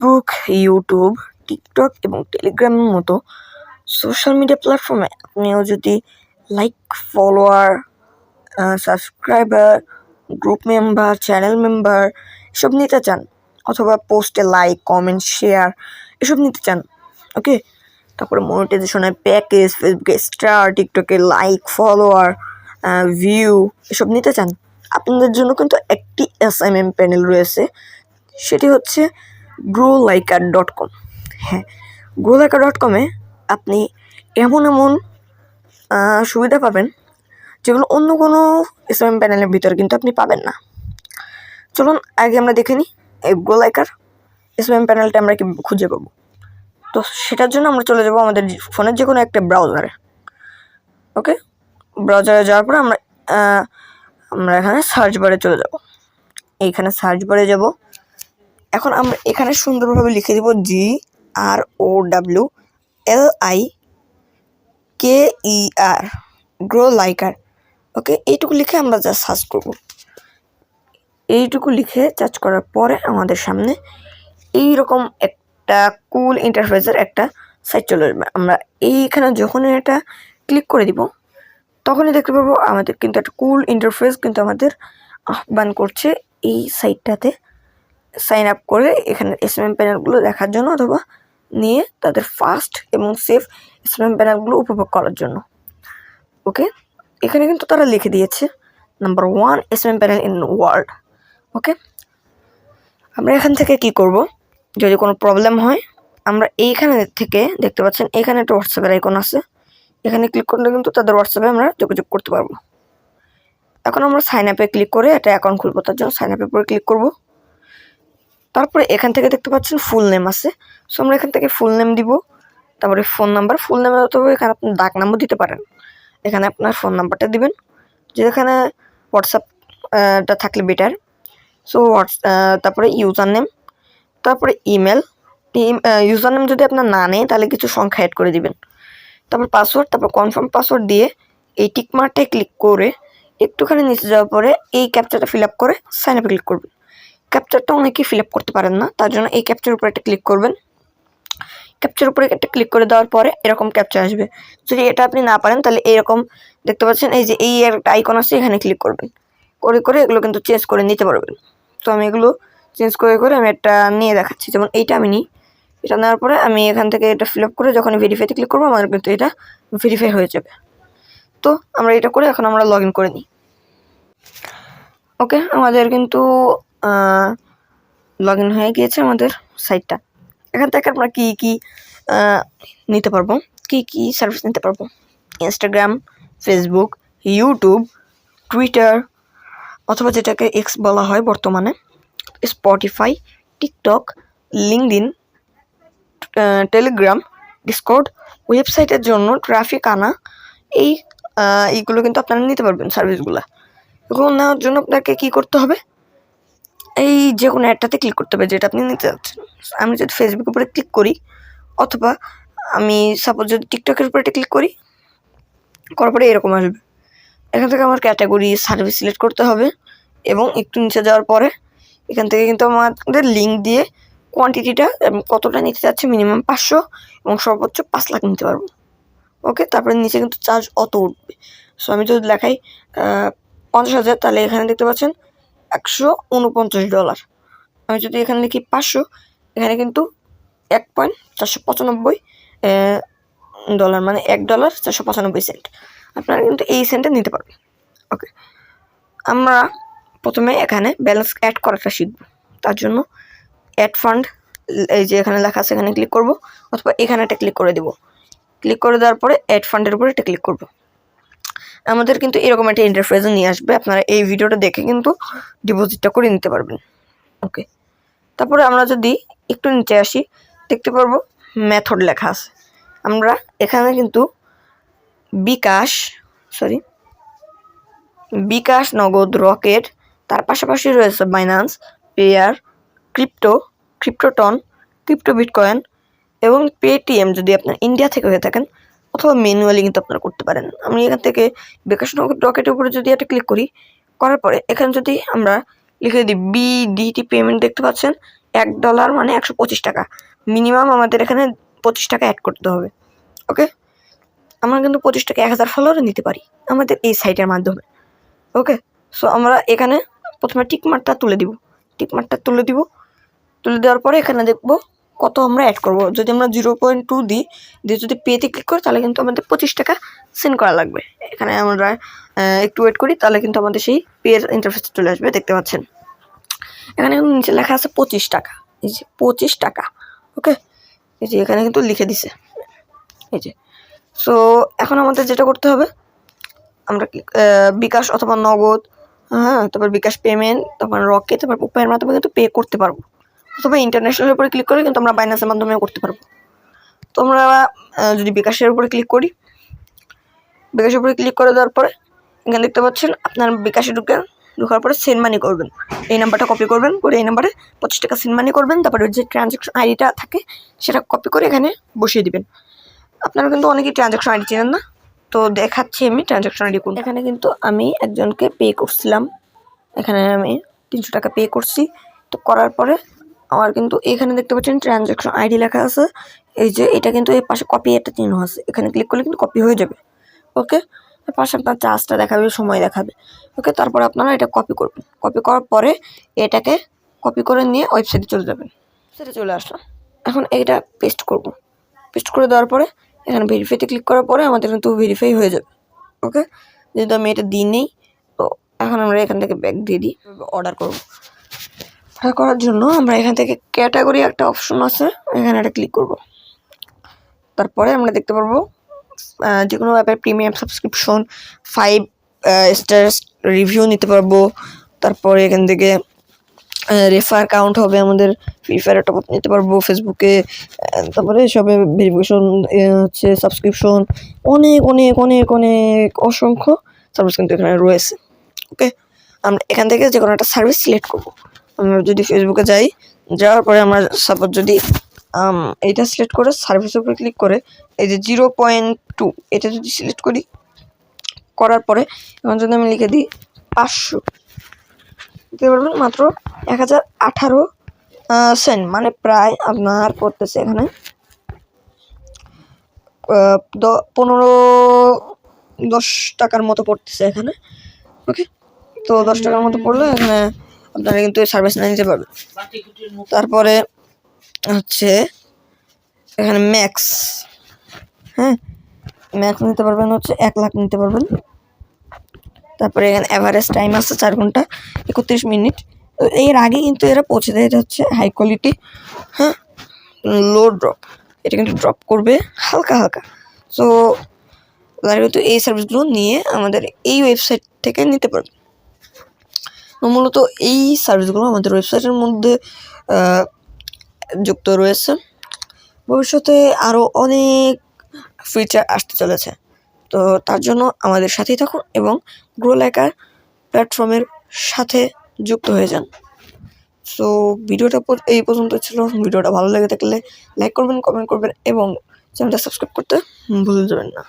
Facebook, YouTube, TikTok এবং টেলিগ্রামের মতো সোশ্যাল মিডিয়া প্ল্যাটফর্মে আপনিও যদি like, follower, subscriber, group member, channel member এসব নিতে চান, অথবা পোস্টে লাইক, কমেন্ট, শেয়ার এসব নিতে চান, ওকে, তারপরে মনিটাইজেশনের প্যাকেজ, ফেসবুকে স্টার, টিকটকে লাইক, ফলোয়ার, ভিউ এসব নিতে চান, আপনাদের জন্য কিন্তু একটি অ্যাসাইনমেন্ট প্যানেল রয়েছে। সেটি হচ্ছে growliker.com। হ্যাঁ, growliker.com-এ আপনি এমন সুবিধা পাবেন যেগুলো অন্য কোনো অ্যাসাইনমেন্ট প্যানেলের ভিতরে কিন্তু আপনি পাবেন না। চলুন আগে আমরা দেখে নিই এই গ্রোলাইকার অ্যাসাইনমেন্ট প্যানেলটা আমরা কি খুঁজে পাবো। তো সেটার জন্য আমরা চলে যাব আমাদের ফোনের যে কোনো একটা ব্রাউজারে। ওকে, ব্রাউজারে যাওয়ার পরে আমরা এখানে সার্চ বারে চলে যাব। এইখানে সার্চ বারে যাব। এখন আমরা এখানে সুন্দরভাবে লিখে দিব GROWLIKER, গ্রোলাইকার। ওকে, এইটুকু লিখে আমরা যা সার্চ করব। এইটুকু লিখে সার্চ করার পরে আমাদের সামনে এইরকম একটা কুল ইন্টারফেসের একটা সাইট চলে আসবে। আমরা এইখানে যখন এটা ক্লিক করে দিব তখনই দেখতে পাবো আমাদের কিন্তু একটা কুল ইন্টারফেস কিন্তু আমাদের আহ্বান করছে এই সাইটটাতে সাইন আপ করে এখানে অ্যাসাইনমেন্ট প্যানেলগুলো দেখার জন্য, অথবা নিয়ে তাদের ফাস্ট এবং সেফ অ্যাসাইনমেন্ট প্যানেলগুলো উপভোগ করার জন্য। ওকে, এখানে কিন্তু তারা লিখে দিয়েছে number 1 assignment panel in world. Okay, আমরা এখান থেকে কি করব, যদি কোনো প্রবলেম হয় আমরা এইখানে থেকে দেখতে পাচ্ছেন এখানে একটা হোয়াটসঅ্যাপের আইকন আছে, এখানে ক্লিক করলে কিন্তু তাদের হোয়াটসঅ্যাপে আমরা যোগাযোগ করতে পারবো। এখন আমরা সাইন আপে ক্লিক করে একটা অ্যাকাউন্ট খুলবো, তার জন্য সাইন আপের উপরে ক্লিক করব। তারপরে এখান থেকে দেখতে পাচ্ছেন ফুল নেম আছে, সো আমরা এখান থেকে ফুল নেম দিব। তারপরে ফোন নাম্বার, ফুল নেমে অথবা এখানে আপনি ডাক নাম্বার দিতে পারেন। এখানে আপনার ফোন নাম্বারটা দিবেন, যেখানে হোয়াটসঅ্যাপটা থাকলে বেটার। সো তারপরে ইউজার নেম, তারপরে ইমেল। ইউজার নেম যদি আপনার না নেয় তাহলে কিছু সংখ্যা অ্যাড করে দিবেন। তারপর পাসওয়ার্ড, তারপর কনফার্ম পাসওয়ার্ড দিয়ে এই টিক মার্কটায় ক্লিক করে একটুখানি নিচে যাওয়ার পরে এই ক্যাপচারটা ফিল আপ করে সাইন আপে ক্লিক করবেন। ক্যাপচারটা অনেকেই ফিল আপ করতে পারেন না, তার জন্য এই ক্যাপচার উপরে একটা ক্লিক করবেন। ক্যাপচার উপরে একটা ক্লিক করে দেওয়ার পরে এরকম ক্যাপচার আসবে। যদি এটা আপনি না পারেন তাহলে এরকম দেখতে পাচ্ছেন এই যে এই একটা আইকন আছে, এখানে ক্লিক করবেন। করে এগুলো কিন্তু চেঞ্জ করে নিতে পারবেন। তো আমি এগুলো চেঞ্জ করে আমি একটা নিয়ে দেখাচ্ছি। যেমন এইটা আমি নিই, এটা নেওয়ার পরে আমি এখান থেকে এটা ফিল আপ করে যখন ভেরিফাইতে ক্লিক করবো আমাদের কিন্তু এটা ভেরিফাই হয়ে যাবে। তো আমরা এটা করে এখন আমরা লগ ইন করে নিই। ওকে, আমাদের কিন্তু লগ ইন হয়ে গিয়েছে আমাদের সাইটটা। এখান থেকে আমরা কি নিতে পারবো, কি সার্ভিস নিতে পারবো, ইনস্টাগ্রাম, ফেসবুক, ইউটিউব, টুইটার অথবা যেটাকে এক্স বলা হয় বর্তমানে, Spotify, TikTok, LinkedIn, Telegram, Discord, ওয়েবসাইটের জন্য ট্রাফিক আনা, এইগুলো কিন্তু আপনারা নিতে পারবেন সার্ভিসগুলো। এগুলো নেওয়ার জন্য আপনাকে কী করতে হবে, এই যে কোনো অ্যাডটাতে ক্লিক করতে হবে যেটা আপনি নিতে চাচ্ছেন। আমি যদি ফেসবুকের উপরে ক্লিক করি, অথবা আমি সাপোজ যদি টিকটকের উপরে ক্লিক করি, করার পরে এরকম আসবে। এখান থেকে আমার ক্যাটাগরি সার্ভিস সিলেক্ট করতে হবে এবং একটু নিচে যাওয়ার পরে এখান থেকে কিন্তু আমাদের লিঙ্ক দিয়ে কোয়ান্টিটিটা কতটা নিতে চাচ্ছে, মিনিমাম 500 এবং সর্বোচ্চ 5 লাখ নিতে পারবো। ওকে, তারপরে নিচে কিন্তু চার্জ অত উঠবে। সো আমি যদি লেখাই 50,000, তাহলে এখানে দেখতে পাচ্ছেন $149। আমি যদি এখানে লিখি 500, এখানে কিন্তু $1.495, মানে $1.495। আপনারা কিন্তু এই সেন্টে নিতে পারবেন। ওকে, আমরা প্রথমে এখানে ব্যালেন্স অ্যাড করাটা শিখব। তার জন্য অ্যাড ফান্ড, এই যে এখানে লেখা আছে এখানে ক্লিক করব, অথবা এখানে একটা ক্লিক করে দেব। ক্লিক করে দেওয়ার পরে অ্যাড ফান্ডের উপরে একটা ক্লিক করব। আমাদের কিন্তু এরকম একটা ইন্টারফেস নিয়ে আসবে। আপনারা এই ভিডিওটা দেখে কিন্তু ডিপোজিটটা করে নিতে পারবেন। ওকে, তারপরে আমরা যদি একটু নিচে আসি দেখতে পারবো মেথড লেখা আছে। আমরা এখানে কিন্তু বিকাশ, নগদ, রকেট, তার পাশাপাশি রয়েছে বাইন্যান্স, পেয়ার, ক্রিপ্টোটন, ক্রিপ্টো বিটকয়েন এবং পেটিএম যদি আপনার ইন্ডিয়া থেকে হয়ে থাকেন, অথবা ম্যানুয়ালি কিন্তু আপনারা করতে পারেন। আমি এখান থেকে বিকাশ, নগদ, রকেটের উপরে যদি একটা ক্লিক করি, করার পরে এখানে যদি আমরা লিখে দিই বিডিটি পেমেন্ট, দেখতে পাচ্ছেন $1 মানে 125 টাকা। মিনিমাম আমাদের এখানে 25 টাকা অ্যাড করতে হবে। ওকে, আমরা কিন্তু 25 টাকা 1000 ফলোয়ারে নিতে পারি আমাদের এই সাইটের মাধ্যমে। ওকে, সো আমরা এখানে প্রথমে টিকমার্কটা তুলে দিব। তুলে দেওয়ার পরে এখানে দেখবো কত আমরা অ্যাড করব। যদি আমরা 0.2 দিই, দিয়ে যদি পেতে ক্লিক করি তাহলে কিন্তু আমাদের 25 টাকা সেন্ড করা লাগবে। এখানে আমরা একটু ওয়েট করি, তাহলে কিন্তু আমাদের সেই পের ইন্টারফেস চলে আসবে। দেখতে পাচ্ছেন এখানে কিন্তু নিচে লেখা আছে 25 টাকা। এই যে 25 টাকা। ওকে, এই যে এখানে কিন্তু লিখে দিছে এই যে। সো এখন আমাদের যেটা করতে হবে, আমরা বিকাশ অথবা নগদ, হ্যাঁ, তারপর বিকাশ পেমেন্ট, তারপর রকেট, তারপর উপায়ের মাধ্যমে কিন্তু পে করতে পারবো। অথবা ইন্টারন্যাশনালের উপরে ক্লিক করে কিন্তু আমরা বাইন্যান্সের মাধ্যমেও করতে পারবো। তো আমরা যদি বিকাশের উপরে ক্লিক করি, বিকাশের উপরে ক্লিক করে দেওয়ার পরে এখানে দেখতে পাচ্ছেন আপনার বিকাশে ঢোকার পরে সেন্ড মানি করবেন। এই নাম্বারটা কপি করবেন, করে এই নাম্বারে 25 টাকা সেন্ড মানি করবেন। তারপরে যে ট্রানজ্যাকশন আইডিটা থাকে সেটা কপি করে এখানে বসিয়ে দিবেন। আপনারা কিন্তু অনেকেই ট্রানজ্যাকশন আইডি চেনেন না, তো দেখাচ্ছি আমি ট্রানজ্যাকশন আইডি কোন। এখানে কিন্তু আমি একজনকে পে করছিলাম, এখানে আমি 300 টাকা পে করছি। তো করার পরে আমার কিন্তু এখানে দেখতে পাচ্ছেন ট্রানজ্যাকশন আইডি লেখা আছে। এই যে এটা কিন্তু এই পাশে কপি একটা চিহ্ন আছে, এখানে ক্লিক করলে কিন্তু কপি হয়ে যাবে। ওকে, এর পাশে আপনার চার্জটা দেখাবে, সময় দেখাবে। ওকে, তারপরে আপনারা এটা কপি করবেন। কপি করার পরে এটাকে কপি করে নিয়ে ওয়েবসাইটে চলে যাবেন। সেটা চলে আসলাম। এখন এটা পেস্ট করব। পেস্ট করে দেওয়ার পরে এখানে ভেরিফাইতে ক্লিক করার পরে আমাদের কিন্তু ভেরিফাই হয়ে যাবে। ওকে, যেহেতু আমি এটা দিই নেই, তো এখন আমরা এখান থেকে ব্যাক দিয়ে দিই। অর্ডার করব। অর্ডার করার জন্য আমরা এখান থেকে ক্যাটাগরি একটা অপশন আছে, এখানে একটা ক্লিক করব। তারপরে আমরা দেখতে পারবো যে কোনো অ্যাপের প্রিমিয়াম সাবস্ক্রিপশন, 5 স্টার রিভিউ নিতে পারবো। তারপরে এখান থেকে রেফার কাউন্ট হবে, আমাদের ফ্রি ফায়ার টপ আপ নিতে পারবো ফেসবুকে। তারপরে সবে ভেরিফিকেশন হচ্ছে, সাবস্ক্রিপশন, অনেক অনেক অনেক অনেক অসংখ্য সার্ভিস কিন্তু এখানে রয়েছে। ওকে, আমরা এখান থেকে যে কোনো একটা সার্ভিস সিলেক্ট করবো। আমরা যদি ফেসবুকে যাওয়ার পরে আমরা সাপোজ যদি এইটা সিলেক্ট করে সার্ভিসের উপরে ক্লিক করে এই যে 0.2 এটা যদি সিলেক্ট করি, করার পরে এখন যদি আমি লিখে দিই 500, দিতে পারবেন মাত্র 1018 সেন্ট, মানে প্রায় আপনার পড়তেছে এখানে 10 টাকার মতো পড়তেছে এখানে। ওকে, তো 10 টাকার মতো পড়লে এখানে আপনারা কিন্তু সার্ভিস নিতে পারবেন। তারপরে হচ্ছে এখানে ম্যাক্স, হ্যাঁ, ম্যাক্স নিতে পারবেন হচ্ছে 1 লাখ নিতে পারবেন। তারপরে এখানে অ্যাভারেজ টাইম আছে 4 ঘন্টা 31 মিনিট। এর আগে কিন্তু এরা পৌঁছে দেয়, এটা হচ্ছে হাই কোয়ালিটি, হ্যাঁ, লো ড্রপ, এটা কিন্তু ড্রপ করবে হালকা হালকা। সো তারা কিন্তু এই সার্ভিসগুলো নিয়ে আমাদের এই ওয়েবসাইট থেকে নিতে পারবে। মূলত এই সার্ভিসগুলো আমাদের ওয়েবসাইটের মধ্যে যুক্ত রয়েছে। ভবিষ্যতে আরও অনেক ফিচার আসতে চলেছে, তো তার জন্য আমাদের সাথেই থাকুন এবং গ্রো লাইকার প্ল্যাটফর্মের সাথে যুক্ত হয়ে যান। সো ভিডিওটা এই পর্যন্ত ছিল। ভিডিওটা ভালো লেগে থাকলে লাইক করবেন, কমেন্ট করবেন এবং চ্যানেলটা সাবস্ক্রাইব করতে ভুলে যাবেন না।